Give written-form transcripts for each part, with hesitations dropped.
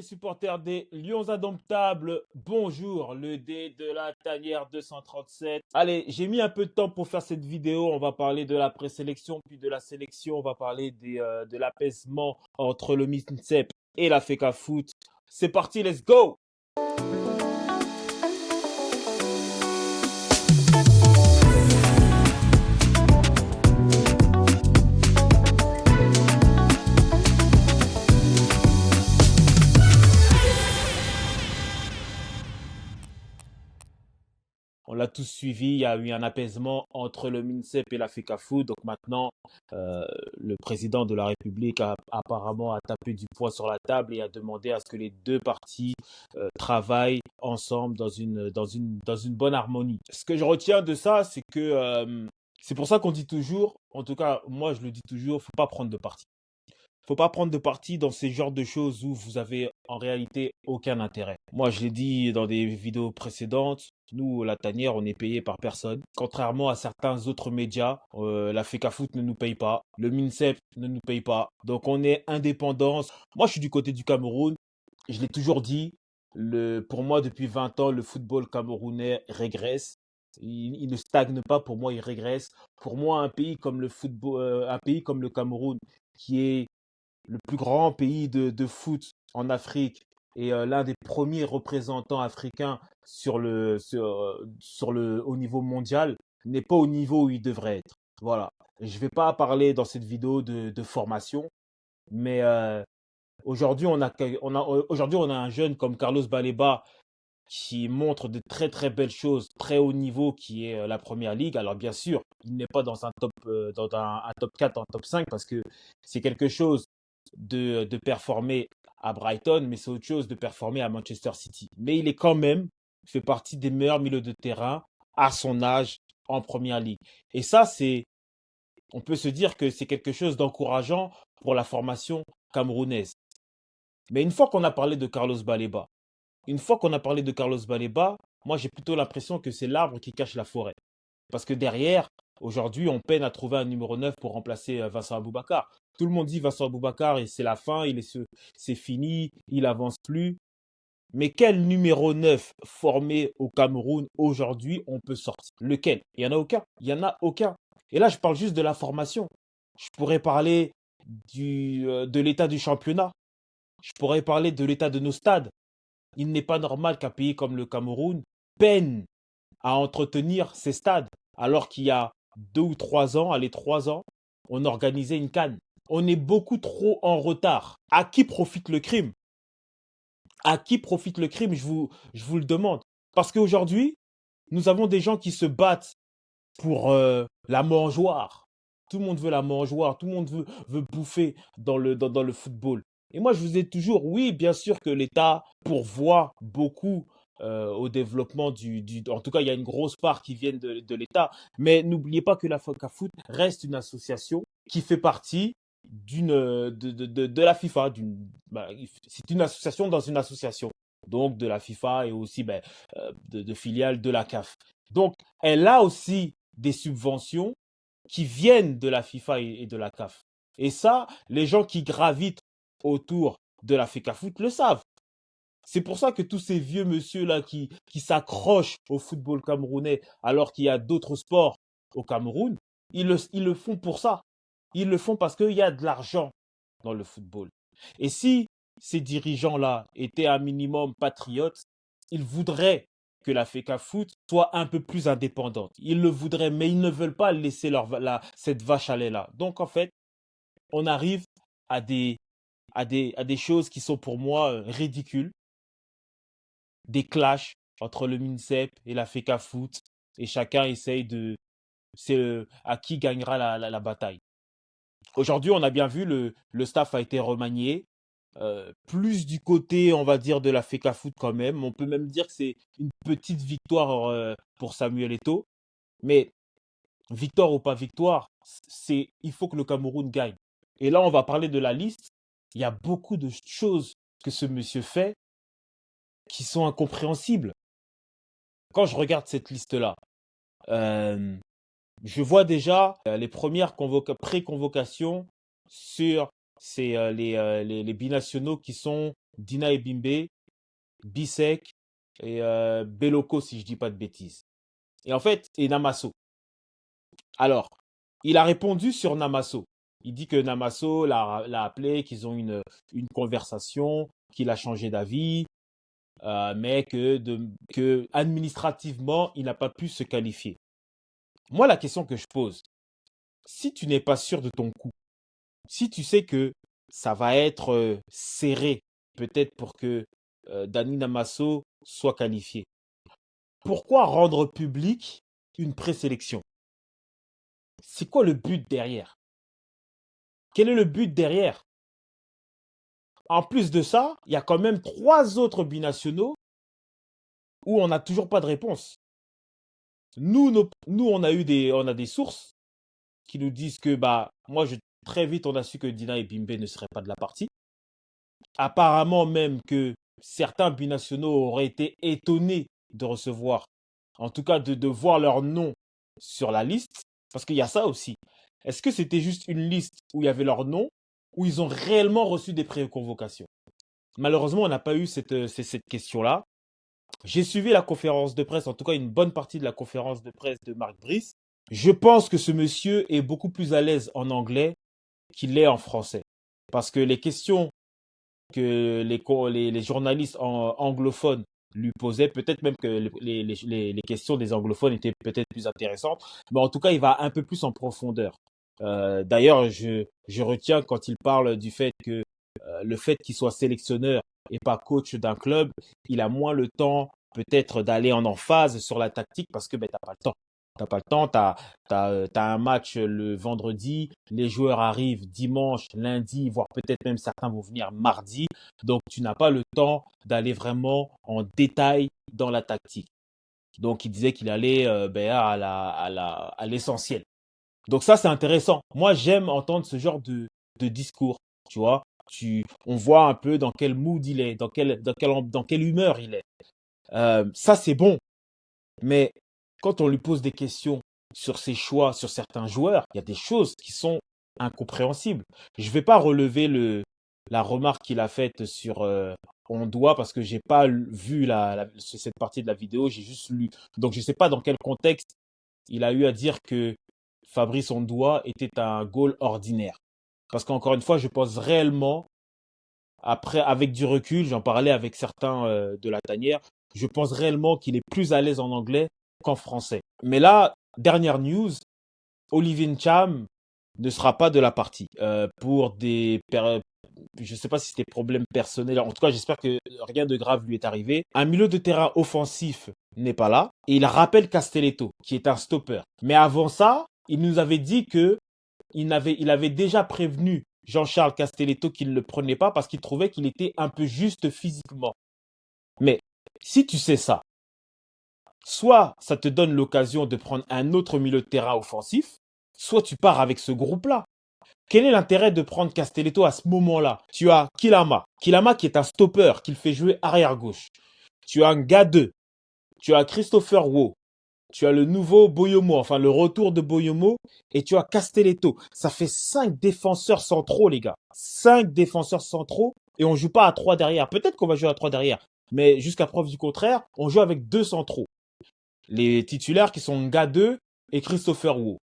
Supporters des Lions Indomptables, bonjour, le dé de la tanière 237. Allez, j'ai mis un peu de temps pour faire cette vidéo. On va parler de la présélection, puis de la sélection. On va parler de l'apaisement entre le MINSEP et la FECAFOOT. C'est parti, let's go! On l'a tous suivi, il y a eu un apaisement entre le MINSEP et la FECAFOOT. Donc maintenant, le président de la République a apparemment tapé du poing sur la table et a demandé à ce que les deux parties travaillent ensemble dans une bonne harmonie. Ce que je retiens de ça, c'est que c'est pour ça qu'on dit toujours, en tout cas moi je le dis toujours, faut pas prendre de parti. Faut pas prendre de parti dans ces genres de choses où vous avez en réalité aucun intérêt. Moi, je l'ai dit dans des vidéos précédentes, nous, la tanière, on est payé par personne. Contrairement à certains autres médias, la FECAFOOT ne nous paye pas, le MINSEP ne nous paye pas. Donc on est indépendant. Moi, je suis du côté du Cameroun. Je l'ai toujours dit, pour moi, depuis 20 ans, le football camerounais régresse. Il ne stagne pas, pour moi, il régresse. Pour moi, un pays comme le Cameroun, qui est le plus grand pays de foot en Afrique et l'un des premiers représentants africains au niveau mondial, n'est pas au niveau où il devrait être. Voilà. Je ne vais pas parler dans cette vidéo de formation, mais aujourd'hui, on a un jeune comme Carlos Baleba qui montre de très très belles choses, très haut niveau, qui est la première ligue. Alors bien sûr, il n'est pas dans un top 4, un top 5, parce que c'est quelque chose de performer à Brighton, mais c'est autre chose de performer à Manchester City. Mais il est quand même, fait partie des meilleurs milieux de terrain à son âge en première ligue. Et ça, on peut se dire que c'est quelque chose d'encourageant pour la formation camerounaise. Mais une fois qu'on a parlé de Carlos Baleba, moi j'ai plutôt l'impression que c'est l'arbre qui cache la forêt. Parce que derrière, aujourd'hui, on peine à trouver un numéro 9 pour remplacer Vincent Aboubakar. Tout le monde dit Vincent Aboubakar et c'est la fin, c'est fini, il avance plus. Mais quel numéro 9 formé au Cameroun aujourd'hui on peut sortir? Lequel? Il n'y en a aucun. Il n'y en a aucun. Et là, je parle juste de la formation. Je pourrais parler de l'état du championnat. Je pourrais parler de l'état de nos stades. Il n'est pas normal qu'un pays comme le Cameroun peine à entretenir ses stades, alors qu'il y a 2 ou 3 ans, allez 3 ans, on organisait une CAN. On est beaucoup trop en retard. À qui profite le crime? À qui profite le crime, je vous le demande. Parce qu'aujourd'hui, nous avons des gens qui se battent pour la mangeoire. Tout le monde veut la mangeoire, tout le monde veut bouffer dans le football. Et moi, je vous ai toujours, oui, bien sûr que l'État pourvoit beaucoup au développement en tout cas, il y a une grosse part qui vient de l'État. Mais n'oubliez pas que la FECAFOOT reste une association qui fait partie de la FIFA. C'est une association dans une association. Donc, de la FIFA et aussi de filiales de la CAF. Donc, elle a aussi des subventions qui viennent de la FIFA et de la CAF. Et ça, les gens qui gravitent autour de la FECAFOOT le savent. C'est pour ça que tous ces vieux monsieur-là qui s'accrochent au football camerounais alors qu'il y a d'autres sports au Cameroun, ils le font pour ça. Ils le font parce qu'il y a de l'argent dans le football. Et si ces dirigeants-là étaient un minimum patriotes, ils voudraient que la FECAFOOT soit un peu plus indépendante. Ils le voudraient, mais ils ne veulent pas laisser cette vache à lait-là. Donc en fait, on arrive à des choses qui sont pour moi ridicules, des clashs entre le MINSEP et la FECAFOOT, et chacun essaye c'est à qui gagnera la bataille. Aujourd'hui, on a bien vu, le staff a été remanié, plus du côté, on va dire, de la FECAFOOT quand même. On peut même dire que c'est une petite victoire pour Samuel Eto'o. Mais victoire ou pas victoire, il faut que le Cameroun gagne. Et là, on va parler de la liste. Il y a beaucoup de choses que ce monsieur fait qui sont incompréhensibles. Quand je regarde cette liste-là, euh, je vois déjà les premières pré-convocations sur c'est les binationaux qui sont Dina Ebimbe, Bisek et Beloko, si je dis pas de bêtises. Et en fait, et Namasso. Alors, il a répondu sur Namasso. Il dit que Namasso l'a appelé, qu'ils ont une conversation, qu'il a changé d'avis, mais que administrativement, il n'a pas pu se qualifier. Moi, la question que je pose, si tu n'es pas sûr de ton coup, si tu sais que ça va être serré, peut-être pour que Dani Namasso soit qualifié, pourquoi rendre public une présélection? C'est quoi le but derrière? Quel est le but derrière? En plus de ça, il y a quand même 3 autres binationaux où on n'a toujours pas de réponse. Nous on a des sources qui nous disent que, très vite, on a su que Dina et Bimbe ne seraient pas de la partie. Apparemment même que certains binationaux auraient été étonnés de recevoir, en tout cas de voir leur nom sur la liste, parce qu'il y a ça aussi. Est-ce que c'était juste une liste où il y avait leur nom, ou ils ont réellement reçu des préconvocations? Malheureusement, on n'a pas eu cette question-là. J'ai suivi la conférence de presse, en tout cas une bonne partie de la conférence de presse de Marc Brice. Je pense que ce monsieur est beaucoup plus à l'aise en anglais qu'il l'est en français. Parce que les questions que les journalistes anglophones lui posaient, peut-être même que les questions des anglophones étaient peut-être plus intéressantes, mais en tout cas, il va un peu plus en profondeur. D'ailleurs, je retiens quand il parle du fait que le fait qu'il soit sélectionneur et pas coach d'un club, il a moins le temps peut-être d'aller en emphase sur la tactique parce que t'as pas le temps. T'as pas le temps, t'as un match le vendredi, les joueurs arrivent dimanche, lundi, voire peut-être même certains vont venir mardi. Donc tu n'as pas le temps d'aller vraiment en détail dans la tactique. Donc il disait qu'il allait à l'essentiel. Donc ça c'est intéressant. Moi j'aime entendre ce genre de discours, tu vois. On voit un peu dans quel mood il est, dans quelle humeur il est. Ça c'est bon. Mais quand on lui pose des questions sur ses choix, sur certains joueurs, il y a des choses qui sont incompréhensibles. Je ne vais pas relever la remarque qu'il a faite sur on doit parce que j'ai pas vu cette partie de la vidéo, j'ai juste lu. Donc je ne sais pas dans quel contexte il a eu à dire que Fabrice Ondoa était un goal ordinaire. Parce qu'encore une fois, je pense réellement, après, avec du recul, j'en parlais avec certains de la tanière, je pense réellement qu'il est plus à l'aise en anglais qu'en français. Mais là, dernière news, Olivier Ncham ne sera pas de la partie pour je ne sais pas si c'était problème personnel. En tout cas, j'espère que rien de grave lui est arrivé. Un milieu de terrain offensif n'est pas là. Et il rappelle Castelletto, qui est un stopper. Mais avant ça, il nous avait dit que il avait déjà prévenu Jean-Charles Castelletto qu'il ne le prenait pas parce qu'il trouvait qu'il était un peu juste physiquement. Mais si tu sais ça, soit ça te donne l'occasion de prendre un autre milieu de terrain offensif, soit tu pars avec ce groupe-là. Quel est l'intérêt de prendre Castelletto à ce moment-là? Tu as Kilama qui est un stopper, qui le fait jouer arrière-gauche. Tu as un Gade, tu as Christopher Wo, tu as le nouveau Boyomo, enfin le retour de Boyomo, et tu as Castelletto. Ça fait 5 défenseurs centraux, les gars. 5 défenseurs centraux, et on joue pas à 3 derrière. Peut-être qu'on va jouer à 3 derrière, mais jusqu'à preuve du contraire, on joue avec 2 centraux. Les titulaires qui sont Nga2 et Christopher Wo.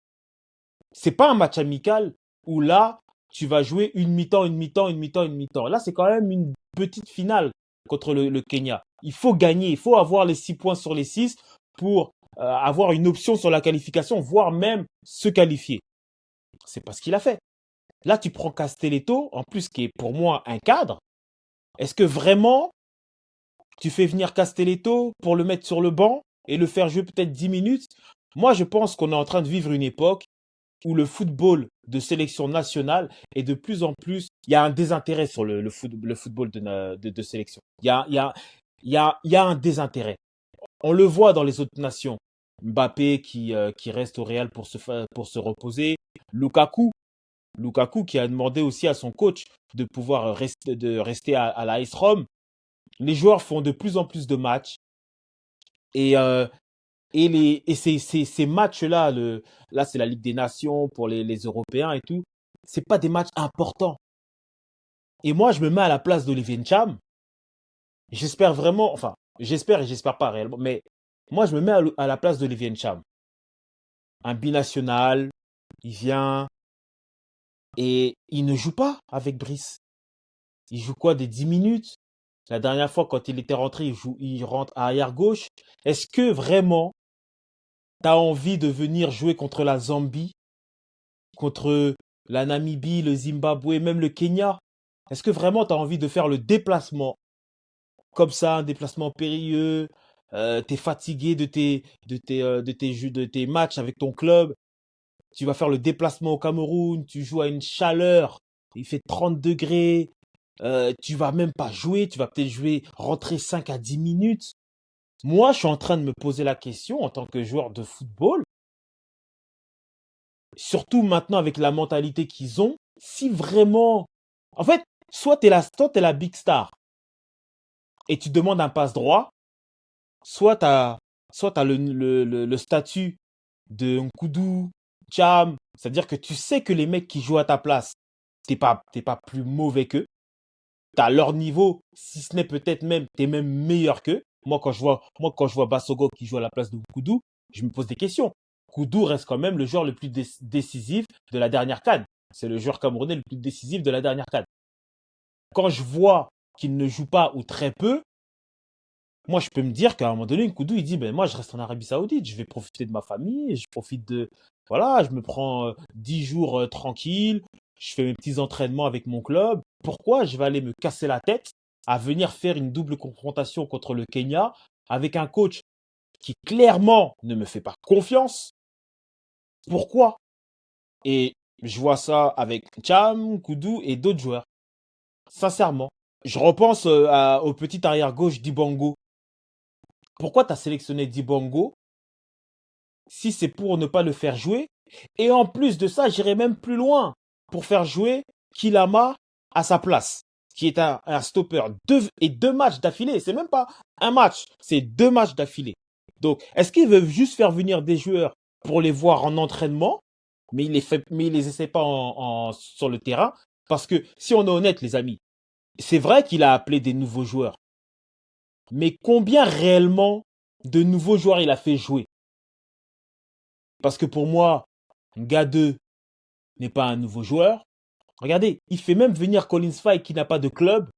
C'est pas un match amical où là, tu vas jouer une mi-temps, une mi-temps, une mi-temps, une mi-temps. Là, c'est quand même une petite finale contre le Kenya. Il faut gagner, il faut avoir les 6 points sur les 6 pour avoir une option sur la qualification, voire même se qualifier. C'est pas ce qu'il a fait. Là, tu prends Castelletto, en plus qui est pour moi un cadre. Est-ce que vraiment tu fais venir Castelletto pour le mettre sur le banc et le faire jouer peut-être 10 minutes? Moi, je pense qu'on est en train de vivre une époque où le football de sélection nationale est de plus en plus, il y a un désintérêt sur le football de sélection. Il y a un désintérêt. On le voit dans les autres nations. Mbappé qui reste au Real pour se reposer. Lukaku qui a demandé aussi à son coach de pouvoir rester à la AS Rome. Les joueurs font de plus en plus de matchs. Et ces matchs-là, là c'est la Ligue des Nations pour les Européens et tout, c'est pas des matchs importants. Et moi, je me mets à la place d'Olivier Ncham. J'espère vraiment, enfin, j'espère et j'espère pas réellement, mais moi, je me mets à la place d'Olivier Ncham. Un binational, il vient et il ne joue pas avec Brice. Il joue quoi, des 10 minutes? La dernière fois, quand il était rentré, il rentre à arrière gauche. Est-ce que vraiment, tu as envie de venir jouer contre la Zambie, contre la Namibie, le Zimbabwe, même le Kenya? Est-ce que vraiment tu as envie de faire le déplacement comme ça, un déplacement périlleux, t'es fatigué de tes matchs avec ton club, tu vas faire le déplacement au Cameroun, tu joues à une chaleur, il fait 30 degrés, tu vas même pas jouer, tu vas peut-être jouer, rentrer 5 à 10 minutes. Moi, je suis en train de me poser la question en tant que joueur de football, surtout maintenant avec la mentalité qu'ils ont, si vraiment, en fait, soit t'es la big star et tu demandes un passe droit, soit t'as le statut de Nkoudou, Cham, c'est-à-dire que tu sais que les mecs qui jouent à ta place, t'es pas plus mauvais qu'eux, t'as leur niveau, si ce n'est peut-être même, t'es même meilleur qu'eux. Moi, quand je vois Basogo qui joue à la place de Nkoudou, je me pose des questions. Nkoudou reste quand même le joueur le plus décisif de la dernière CAN. C'est le joueur camerounais le plus décisif de la dernière CAN. Quand je vois qu'il ne joue pas ou très peu, moi, je peux me dire qu'à un moment donné, Nkoudou, il dit, ben, moi, je reste en Arabie Saoudite, je vais profiter de ma famille, je profite de, voilà, je me prends 10 jours tranquille, je fais mes petits entraînements avec mon club. Pourquoi je vais aller me casser la tête à venir faire une double confrontation contre le Kenya avec un coach qui clairement ne me fait pas confiance? Pourquoi? Et je vois ça avec Cham, Koudou et d'autres joueurs. Sincèrement. Je repense au petit arrière gauche d'Ibango. Pourquoi tu as sélectionné Dibango si c'est pour ne pas le faire jouer? Et en plus de ça, j'irai même plus loin pour faire jouer Kilama à sa place, qui est un stopper. Deux matchs d'affilée. C'est même pas un match, c'est 2 matchs d'affilée. Donc, est-ce qu'ils veulent juste faire venir des joueurs pour les voir en entraînement, mais ils les essaient pas sur le terrain? Parce que si on est honnête, les amis, c'est vrai qu'il a appelé des nouveaux joueurs. Mais combien réellement de nouveaux joueurs il a fait jouer? Parce que pour moi, Nga2 n'est pas un nouveau joueur. Regardez, il fait même venir Collins Fay qui n'a pas de club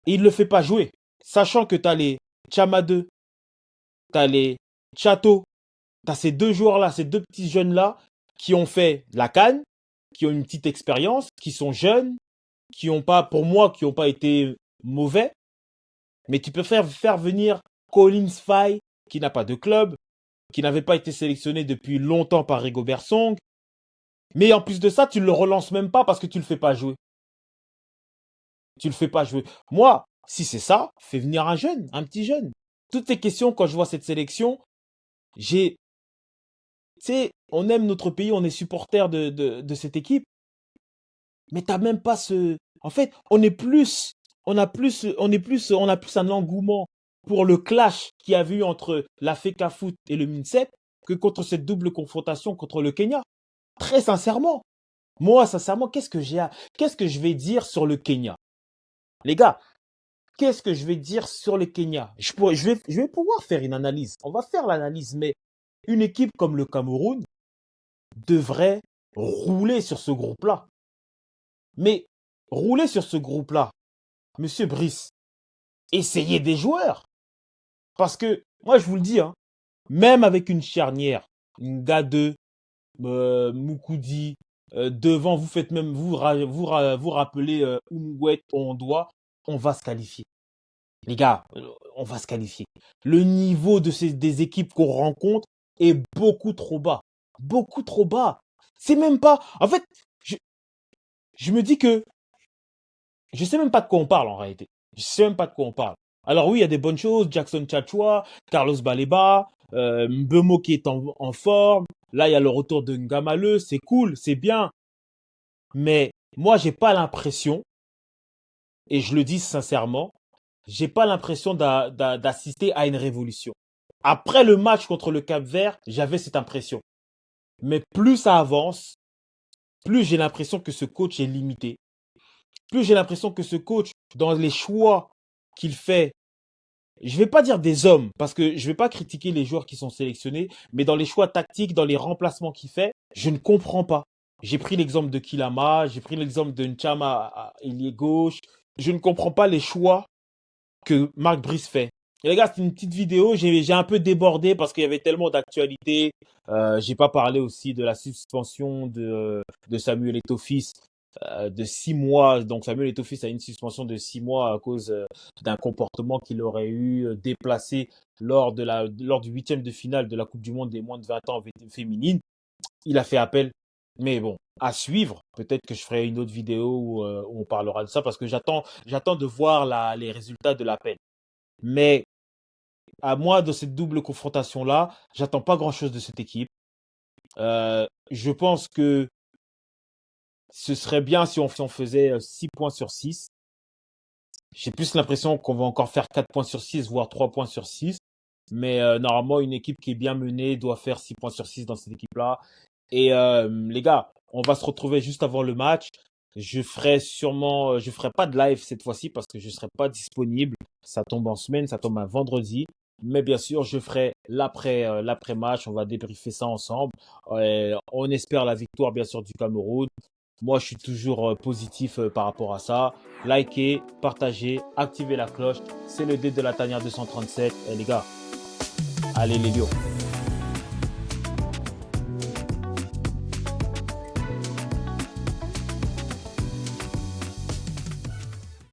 et il ne le fait pas jouer. Sachant que tu as les Chamade, tu as les Chateau, tu as ces 2 joueurs-là, ces 2 petits jeunes-là qui ont fait la CAN, qui ont une petite expérience, qui sont jeunes, qui n'ont pas, pour moi, qui n'ont pas été mauvais. Mais tu peux faire venir Collins Fay qui n'a pas de club, qui n'avait pas été sélectionné depuis longtemps par Rigobert Song. Mais en plus de ça, tu ne le relances même pas parce que tu ne le fais pas jouer. Tu le fais pas jouer. Moi, si c'est ça, fais venir un jeune, un petit jeune. Toutes ces questions, quand je vois cette sélection, tu sais, on aime notre pays, on est supporter de cette équipe, mais t'as même pas en fait, on a plus un engouement pour le clash qu'il y a eu entre la FECA Foot et le MINSEP que contre cette double confrontation contre le Kenya. Très sincèrement. Moi, sincèrement, qu'est-ce que je vais dire sur le Kenya? Les gars, qu'est-ce que je vais dire sur le Kenya? Je vais pouvoir faire une analyse. On va faire l'analyse, mais une équipe comme le Cameroun devrait rouler sur ce groupe-là. Mais rouler sur ce groupe-là, Monsieur Brice, essayez des joueurs. Parce que, moi, je vous le dis, hein, même avec une charnière, une Gade, Moukoudi, devant, vous faites même, vous rappelez Umwet, on va se qualifier. Les gars, on va se qualifier. Le niveau des équipes qu'on rencontre est beaucoup trop bas. Beaucoup trop bas. C'est même pas... En fait, je me dis que je sais même pas de quoi on parle en réalité. Je sais même pas de quoi on parle. Alors oui, il y a des bonnes choses. Jackson Tchatchoua, Carlos Baleba, Mbeumo qui est en forme. Là, il y a le retour de Ngamale. C'est cool, c'est bien. Mais moi, j'ai pas l'impression, et je le dis sincèrement, j'ai pas l'impression d'assister à une révolution. Après le match contre le Cap-Vert, j'avais cette impression. Mais plus ça avance, plus j'ai l'impression que ce coach est limité. plus j'ai l'impression que ce coach, dans les choix qu'il fait, je vais pas dire des hommes, parce que je vais pas critiquer les joueurs qui sont sélectionnés, mais dans les choix tactiques, dans les remplacements qu'il fait, je ne comprends pas. J'ai pris l'exemple de Kilama, j'ai pris l'exemple de Nchama à ailier gauche. Je ne comprends pas les choix que Marc Brice fait. Et les gars, c'est une petite vidéo, j'ai un peu débordé parce qu'il y avait tellement d'actualités. J'ai pas parlé aussi de la suspension de Samuel Eto'o de 6 mois. Donc Samuel Eto'o a une suspension de 6 mois à cause d'un comportement qu'il aurait eu déplacé lors du huitième de finale de la Coupe du Monde des moins de 20 ans féminine. Il a fait appel. Mais bon, à suivre. Peut-être que je ferai une autre vidéo où on parlera de ça parce que j'attends de voir les résultats de l'appel. Mais à moi, de cette double confrontation-là, j'attends pas grand-chose de cette équipe. Je pense que ce serait bien si on faisait 6 points sur 6. J'ai plus l'impression qu'on va encore faire 4 points sur 6, voire 3 points sur 6. Mais normalement, une équipe qui est bien menée doit faire 6 points sur 6 dans cette équipe-là. Et les gars, on va se retrouver juste avant le match. Je ferai pas de live cette fois-ci parce que je serai pas disponible. Ça tombe en semaine, ça tombe un vendredi. Mais bien sûr, je ferai l'après-match. On va débriefer ça ensemble. On espère la victoire, bien sûr, du Cameroun. Moi, je suis toujours positif par rapport à ça. Likez, partagez, activez la cloche. C'est le dé de la tanière 237. Et les gars, allez les lions.